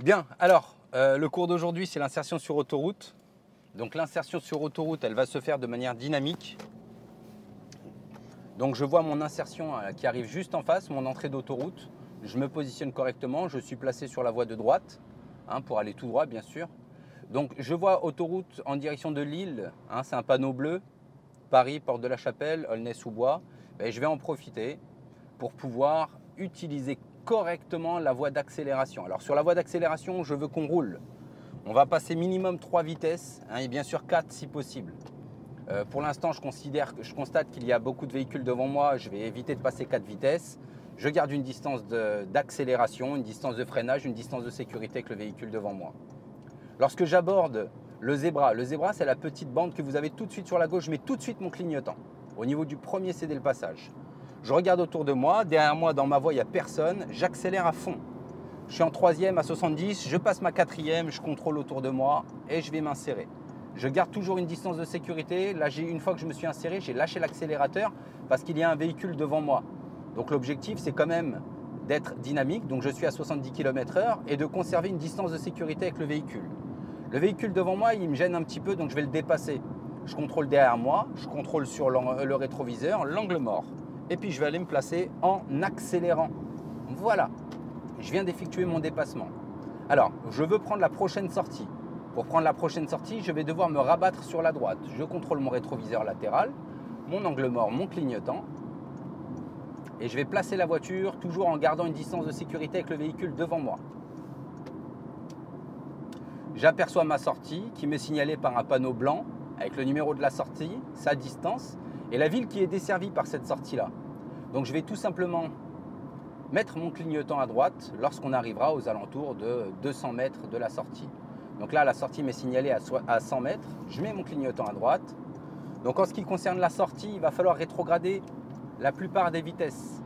Bien, alors, le cours d'aujourd'hui, c'est l'insertion sur autoroute. Donc l'insertion sur autoroute, elle va se faire de manière dynamique. Donc je vois mon insertion qui arrive juste en face, mon entrée d'autoroute. Je me positionne correctement, je suis placé sur la voie de droite, pour aller tout droit bien sûr. Donc je vois autoroute en direction de Lille, c'est un panneau bleu, Paris, Porte de la Chapelle, Aulnay-sous-Bois. Je vais en profiter pour pouvoir utiliser correctement la voie d'accélération. Alors sur la voie d'accélération, je veux qu'on roule. On va passer minimum 3 vitesses, et bien sûr 4 si possible. Pour l'instant, je constate qu'il y a beaucoup de véhicules devant moi. Je vais éviter de passer 4 vitesses. Je garde une distance d'accélération, une distance de freinage, une distance de sécurité avec le véhicule devant moi. Lorsque j'aborde le zébra c'est la petite bande que vous avez tout de suite sur la gauche. Je mets tout de suite mon clignotant au niveau du premier céder le passage. Je regarde autour de moi. Derrière moi, dans ma voie, il n'y a personne. J'accélère à fond. Je suis en troisième à 70. Je passe ma quatrième. Je contrôle autour de moi et je vais m'insérer. Je garde toujours une distance de sécurité. Là, une fois que je me suis inséré, j'ai lâché l'accélérateur parce qu'il y a un véhicule devant moi. Donc l'objectif, c'est quand même d'être dynamique. Donc je suis à 70 km/h et de conserver une distance de sécurité avec le véhicule. Le véhicule devant moi, il me gêne un petit peu, donc je vais le dépasser. Je contrôle derrière moi, je contrôle sur le rétroviseur, l'angle mort. Et puis je vais aller me placer en accélérant. Voilà, je viens d'effectuer mon dépassement. Alors, je veux prendre la prochaine sortie. Pour prendre la prochaine sortie, je vais devoir me rabattre sur la droite. Je contrôle mon rétroviseur latéral, mon angle mort, mon clignotant. Et je vais placer la voiture toujours en gardant une distance de sécurité avec le véhicule devant moi. J'aperçois ma sortie qui m'est signalée par un panneau blanc avec le numéro de la sortie, sa distance et la ville qui est desservie par cette sortie-là. Donc je vais tout simplement mettre mon clignotant à droite lorsqu'on arrivera aux alentours de 200 mètres de la sortie. Donc là, la sortie m'est signalée à 100 mètres. Je mets mon clignotant à droite. Donc en ce qui concerne la sortie, il va falloir rétrograder la plupart des vitesses.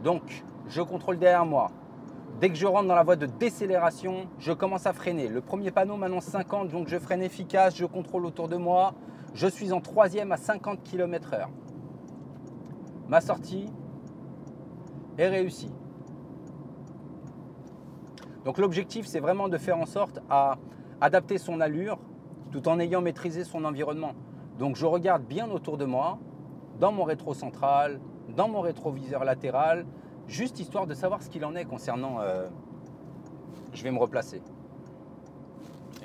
Donc je contrôle derrière moi. Dès que je rentre dans la voie de décélération, je commence à freiner. Le premier panneau m'annonce 50, donc je freine efficace, je contrôle autour de moi. Je suis en troisième à 50 km/h. Ma sortie est réussie. Donc l'objectif, c'est vraiment de faire en sorte à adapter son allure tout en ayant maîtrisé son environnement. Donc je regarde bien autour de moi, dans mon rétro central, dans mon rétroviseur latéral, juste histoire de savoir ce qu'il en est concernant… je vais me replacer.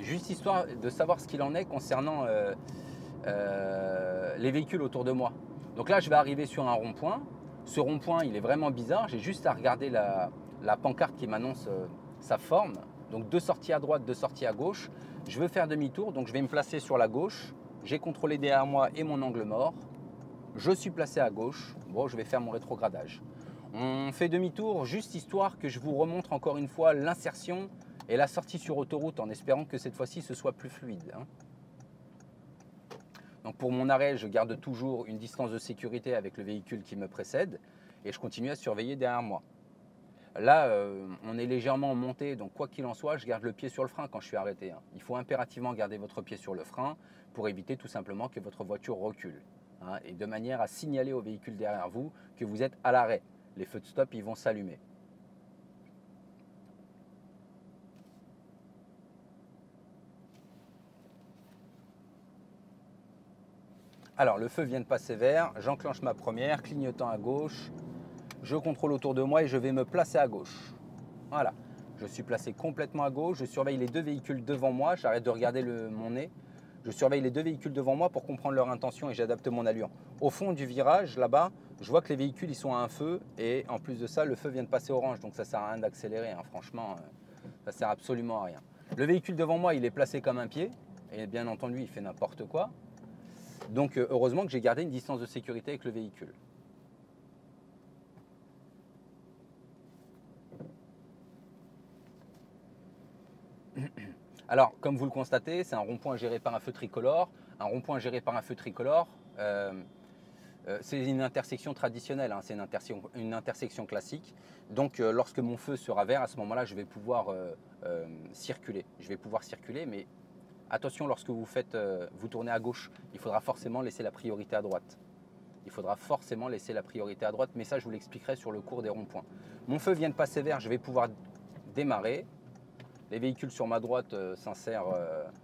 Juste histoire de savoir ce qu'il en est concernant les véhicules autour de moi. Donc là, je vais arriver sur un rond-point. Ce rond-point, il est vraiment bizarre. J'ai juste à regarder la pancarte qui m'annonce sa forme. Donc 2 sorties à droite, 2 sorties à gauche. Je veux faire demi-tour, donc je vais me placer sur la gauche. J'ai contrôlé derrière moi et mon angle mort. Je suis placé à gauche. Bon, je vais faire mon rétrogradage. On fait demi-tour juste histoire que je vous remontre encore une fois l'insertion et la sortie sur autoroute en espérant que cette fois-ci ce soit plus fluide. Donc pour mon arrêt, je garde toujours une distance de sécurité avec le véhicule qui me précède et je continue à surveiller derrière moi. Là, on est légèrement monté, donc quoi qu'il en soit, je garde le pied sur le frein quand je suis arrêté. Il faut impérativement garder votre pied sur le frein pour éviter tout simplement que votre voiture recule. Et de manière à signaler au véhicule derrière vous que vous êtes à l'arrêt. Les feux de stop, ils vont s'allumer. Alors, le feu vient de passer vert, j'enclenche ma première, clignotant à gauche, je contrôle autour de moi et je vais me placer à gauche. Voilà, je suis placé complètement à gauche, je surveille les 2 véhicules devant moi, j'arrête de regarder mon nez. Je surveille les 2 véhicules devant moi pour comprendre leur intention et j'adapte mon allure. Au fond du virage, là-bas, je vois que les véhicules ils sont à un feu et en plus de ça, le feu vient de passer orange. Donc ça ne sert à rien d'accélérer. Franchement, ça ne sert absolument à rien. Le véhicule devant moi, il est placé comme un pied et bien entendu, il fait n'importe quoi. Donc heureusement que j'ai gardé une distance de sécurité avec le véhicule. Alors, comme vous le constatez, c'est un rond-point géré par un feu tricolore. Un rond-point géré par un feu tricolore, c'est une intersection traditionnelle, c'est une intersection classique. Donc, lorsque mon feu sera vert, à ce moment-là, je vais pouvoir circuler. Je vais pouvoir circuler, mais attention, lorsque vous tournez à gauche, il faudra forcément laisser la priorité à droite. Il faudra forcément laisser la priorité à droite, mais ça, je vous l'expliquerai sur le cours des ronds-points. Mon feu vient de passer vert, je vais pouvoir démarrer. Les véhicules sur ma droite s'insèrent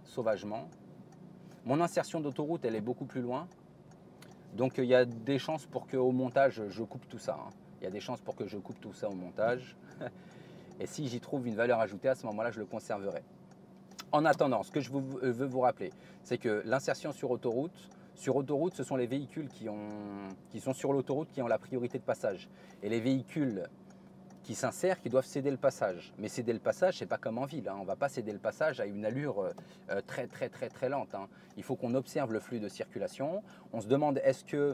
sauvagement. Mon insertion d'autoroute, elle est beaucoup plus loin. Donc il y a des chances pour qu'au montage, je coupe tout ça. Il y a des chances pour que je coupe tout ça au montage. Et si j'y trouve une valeur ajoutée, à ce moment-là, je le conserverai. En attendant, ce que je veux vous rappeler, c'est que l'insertion sur autoroute, ce sont les véhicules qui sont sur l'autoroute qui ont la priorité de passage. Et les véhicules qui s'insèrent, qui doivent céder le passage. Mais céder le passage, c'est pas comme en ville. On ne va pas céder le passage à une allure très lente. Il faut qu'on observe le flux de circulation. On se demande est-ce que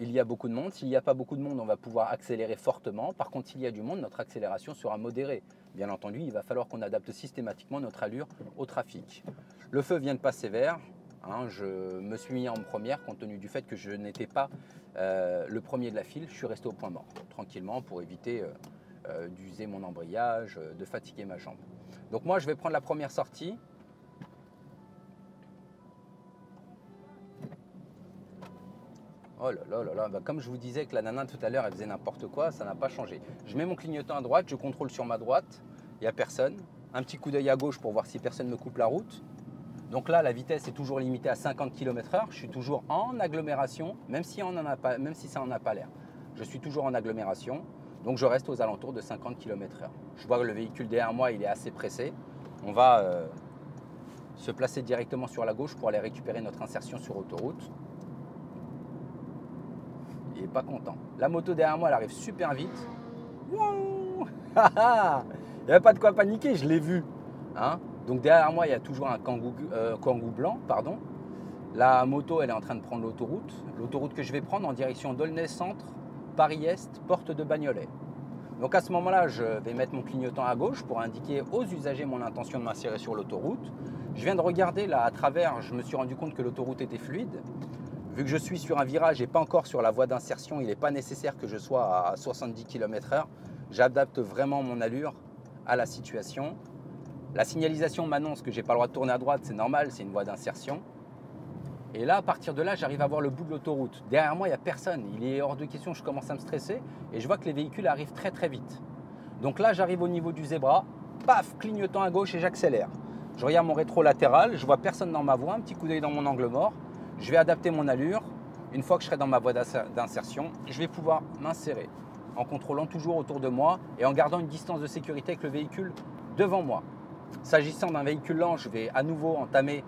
il y a beaucoup de monde. S'il n'y a pas beaucoup de monde, on va pouvoir accélérer fortement. Par contre, s'il y a du monde, notre accélération sera modérée. Bien entendu, il va falloir qu'on adapte systématiquement notre allure au trafic. Le feu vient de passer vert. Je me suis mis en première compte tenu du fait que je n'étais pas le premier de la file. Je suis resté au point mort, tranquillement, pour éviter d'user mon embrayage, de fatiguer ma jambe. Donc moi, je vais prendre la première sortie. Oh là là là là, bah, comme je vous disais que la nana tout à l'heure, elle faisait n'importe quoi, ça n'a pas changé. Je mets mon clignotant à droite, je contrôle sur ma droite, il n'y a personne. Un petit coup d'œil à gauche pour voir si personne me coupe la route. Donc là, la vitesse est toujours limitée à 50 km/h. Je suis toujours en agglomération, même si ça n'en a pas l'air. Je suis toujours en agglomération, donc je reste aux alentours de 50 km/h. Je vois que le véhicule derrière moi, il est assez pressé. On va se placer directement sur la gauche pour aller récupérer notre insertion sur autoroute. Il n'est pas content. La moto derrière moi, elle arrive super vite. Wouh. Il n'y a pas de quoi paniquer, je l'ai vu. Donc derrière moi, il y a toujours un Kangoo blanc. Pardon. La moto, elle est en train de prendre l'autoroute. L'autoroute que je vais prendre en direction d'Aulnay Centre, Paris-Est, porte de Bagnolet. Donc à ce moment-là, je vais mettre mon clignotant à gauche pour indiquer aux usagers mon intention de m'insérer sur l'autoroute. Je viens de regarder là à travers, je me suis rendu compte que l'autoroute était fluide. Vu que je suis sur un virage et pas encore sur la voie d'insertion, il n'est pas nécessaire que je sois à 70 km/h. J'adapte vraiment mon allure à la situation. La signalisation m'annonce que je n'ai pas le droit de tourner à droite, c'est normal, c'est une voie d'insertion. Et là, à partir de là, j'arrive à voir le bout de l'autoroute. Derrière moi, il n'y a personne. Il est hors de question, je commence à me stresser et je vois que les véhicules arrivent très vite. Donc là, j'arrive au niveau du zébra, paf, clignotant à gauche et j'accélère. Je regarde mon rétro latéral, je vois personne dans ma voie, un petit coup d'œil dans mon angle mort. Je vais adapter mon allure. Une fois que je serai dans ma voie d'insertion, je vais pouvoir m'insérer en contrôlant toujours autour de moi et en gardant une distance de sécurité avec le véhicule devant moi. S'agissant d'un véhicule lent, je vais à nouveau entamer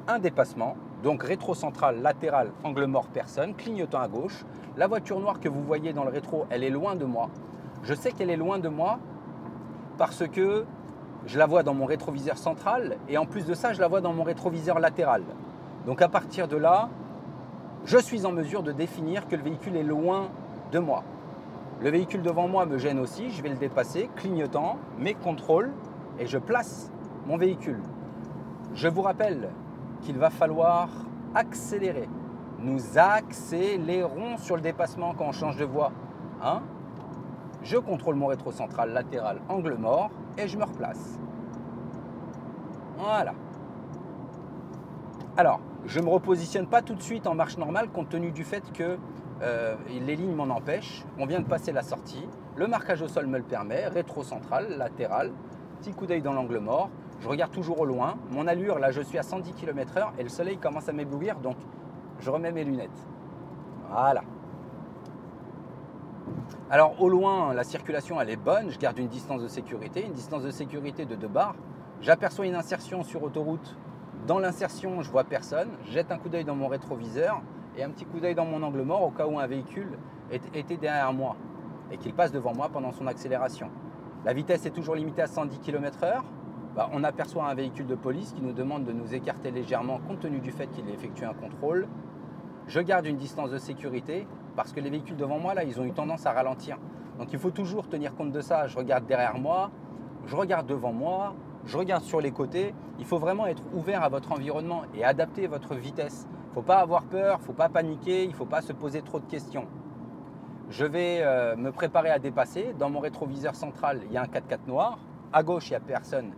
un dépassement. Donc rétro central, latéral, angle mort, personne, clignotant à gauche. La voiture noire que vous voyez dans le rétro, elle est loin de moi. Je sais qu'elle est loin de moi parce que je la vois dans mon rétroviseur central et en plus de ça, je la vois dans mon rétroviseur latéral. Donc à partir de là, je suis en mesure de définir que le véhicule est loin de moi. Le véhicule devant moi me gêne aussi, je vais le dépasser, clignotant, mes contrôles et je place mon véhicule. Je vous rappelle qu'il va falloir accélérer. Nous accélérons sur le dépassement quand on change de voie. Je contrôle mon rétro central, latéral, angle mort et je me replace. Voilà. Alors, je ne me repositionne pas tout de suite en marche normale compte tenu du fait que les lignes m'en empêchent. On vient de passer la sortie. Le marquage au sol me le permet. Rétro central, latéral, petit coup d'œil dans l'angle mort. Je regarde toujours au loin. Mon allure, là, je suis à 110 km/h et le soleil commence à m'éblouir, donc je remets mes lunettes. Voilà. Alors, au loin, la circulation, elle est bonne. Je garde une distance de sécurité de 2 barres. J'aperçois une insertion sur autoroute. Dans l'insertion, je vois personne. Je jette un coup d'œil dans mon rétroviseur et un petit coup d'œil dans mon angle mort au cas où un véhicule était derrière moi et qu'il passe devant moi pendant son accélération. La vitesse est toujours limitée à 110 km/h. On aperçoit un véhicule de police qui nous demande de nous écarter légèrement compte tenu du fait qu'il effectue un contrôle. Je garde une distance de sécurité parce que les véhicules devant moi, là, ils ont eu tendance à ralentir. Donc il faut toujours tenir compte de ça. Je regarde derrière moi, je regarde devant moi, je regarde sur les côtés. Il faut vraiment être ouvert à votre environnement et adapter votre vitesse. Il ne faut pas avoir peur, il ne faut pas paniquer, il ne faut pas se poser trop de questions. Je vais me préparer à dépasser. Dans mon rétroviseur central, il y a un 4x4 noir. À gauche, il n'y a personne.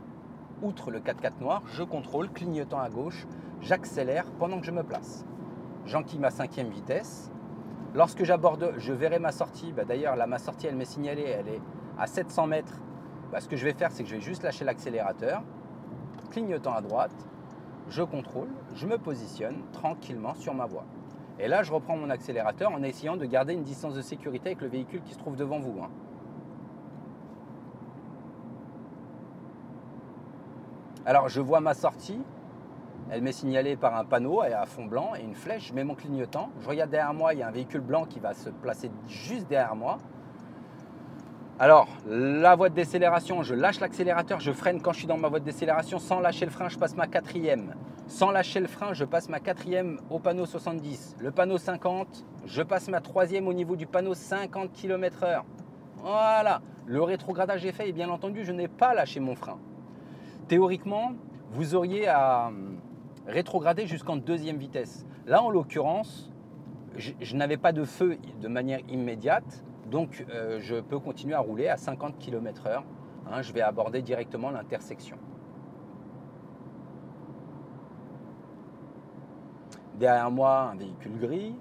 Outre le 4x4 noir, je contrôle, clignotant à gauche, j'accélère pendant que je me place. J'enquille ma 5e vitesse. Lorsque j'aborde, je verrai ma sortie. D'ailleurs, là, ma sortie, elle m'est signalée, elle est à 700 mètres Bah, ce que je vais faire, c'est que je vais juste lâcher l'accélérateur, clignotant à droite, je contrôle, je me positionne tranquillement sur ma voie. Et là, je reprends mon accélérateur en essayant de garder une distance de sécurité avec le véhicule qui se trouve devant vous. Alors, je vois ma sortie. Elle m'est signalée par un panneau à fond blanc et une flèche. Je mets mon clignotant. Je regarde derrière moi, il y a un véhicule blanc qui va se placer juste derrière moi. Alors, la voie de décélération, je lâche l'accélérateur, je freine quand je suis dans ma voie de décélération. Sans lâcher le frein, je passe ma quatrième. Sans lâcher le frein, je passe ma quatrième au panneau 70. Le panneau 50, je passe ma troisième au niveau du panneau 50 km/h. Voilà, le rétrogradage est fait et bien entendu, je n'ai pas lâché mon frein. Théoriquement, vous auriez à rétrograder jusqu'en deuxième vitesse. Là, en l'occurrence, je n'avais pas de feu de manière immédiate. Donc, je peux continuer à rouler à 50 km/h. Je vais aborder directement l'intersection. Derrière moi, un véhicule gris.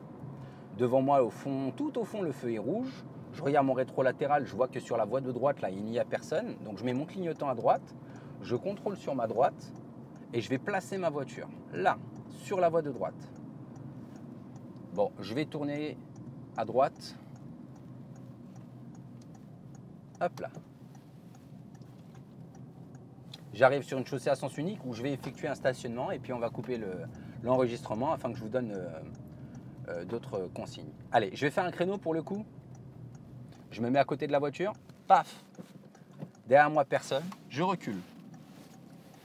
Devant moi, tout au fond, le feu est rouge. Je regarde mon rétrolatéral, je vois que sur la voie de droite, là, il n'y a personne. Donc, je mets mon clignotant à droite. Je contrôle sur ma droite et je vais placer ma voiture là, sur la voie de droite. Bon, je vais tourner à droite. Hop là. J'arrive sur une chaussée à sens unique où je vais effectuer un stationnement et puis on va couper l'enregistrement afin que je vous donne d'autres consignes. Allez, je vais faire un créneau pour le coup. Je me mets à côté de la voiture. Paf! Derrière moi, personne. Je recule.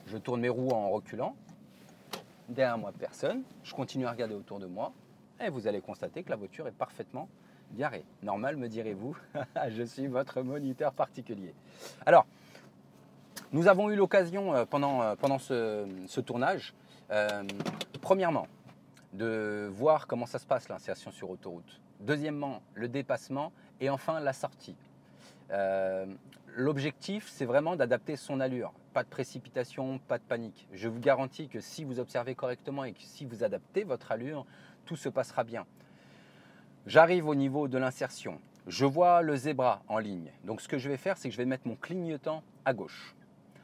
Je tourne mes roues en reculant. Derrière moi, personne. Je continue à regarder autour de moi. Et vous allez constater que la voiture est parfaitement garé. Normal, me direz-vous. Je suis votre moniteur particulier. Alors, nous avons eu l'occasion pendant ce tournage, premièrement, de voir comment ça se passe l'insertion sur autoroute. Deuxièmement, le dépassement et enfin la sortie. L'objectif, c'est vraiment d'adapter son allure. Pas de précipitation, pas de panique. Je vous garantis que si vous observez correctement et que si vous adaptez votre allure, tout se passera bien. J'arrive au niveau de l'insertion. Je vois le zébra en ligne. Donc ce que je vais faire, c'est que je vais mettre mon clignotant à gauche.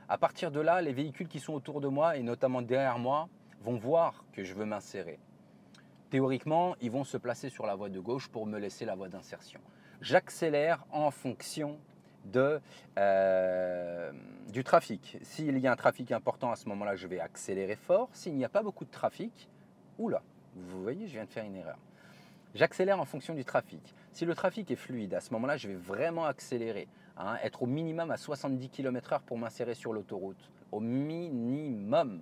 À partir de là, les véhicules qui sont autour de moi et notamment derrière moi vont voir que je veux m'insérer. Théoriquement, ils vont se placer sur la voie de gauche pour me laisser la voie d'insertion. J'accélère en fonction du trafic. S'il y a un trafic important à ce moment-là, je vais accélérer fort. S'il n'y a pas beaucoup de trafic, oula, vous voyez, je viens de faire une erreur. J'accélère en fonction du trafic. Si le trafic est fluide, à ce moment-là, je vais vraiment accélérer. Être au minimum à 70 km/h pour m'insérer sur l'autoroute. Au minimum.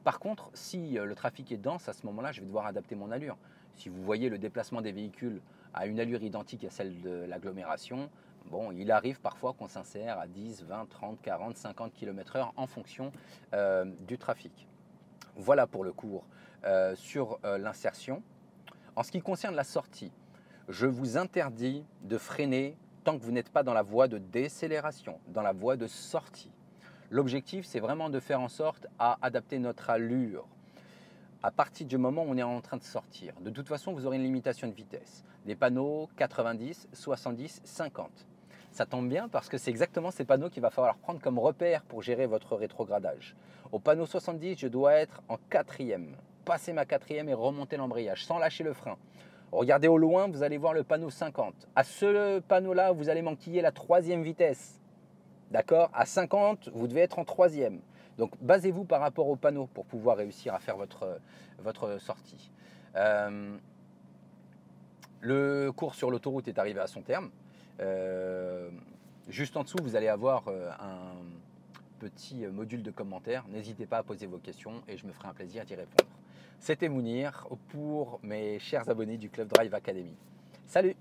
Par contre, si le trafic est dense, à ce moment-là, je vais devoir adapter mon allure. Si vous voyez le déplacement des véhicules à une allure identique à celle de l'agglomération, bon, il arrive parfois qu'on s'insère à 10, 20, 30, 40, 50 km/h en fonction du trafic. Voilà pour le cours sur l'insertion. En ce qui concerne la sortie, je vous interdis de freiner tant que vous n'êtes pas dans la voie de décélération, dans la voie de sortie. L'objectif, c'est vraiment de faire en sorte à adapter notre allure à partir du moment où on est en train de sortir. De toute façon, vous aurez une limitation de vitesse. Des panneaux 90, 70, 50. Ça tombe bien parce que c'est exactement ces panneaux qu'il va falloir prendre comme repère pour gérer votre rétrogradage. Au panneau 70, je dois être en quatrième. Passer ma quatrième et remonter l'embrayage sans lâcher le frein. Regardez au loin, vous allez voir le panneau 50. À ce panneau-là, vous allez manquiller la troisième vitesse. D'accord? À 50, vous devez être en troisième. Donc, basez-vous par rapport au panneau pour pouvoir réussir à faire votre sortie. Le cours sur l'autoroute est arrivé à son terme. Juste en dessous, vous allez avoir un petit module de commentaires. N'hésitez pas à poser vos questions et je me ferai un plaisir d'y répondre. C'était Mounir pour mes chers abonnés du Club Drive Academy. Salut!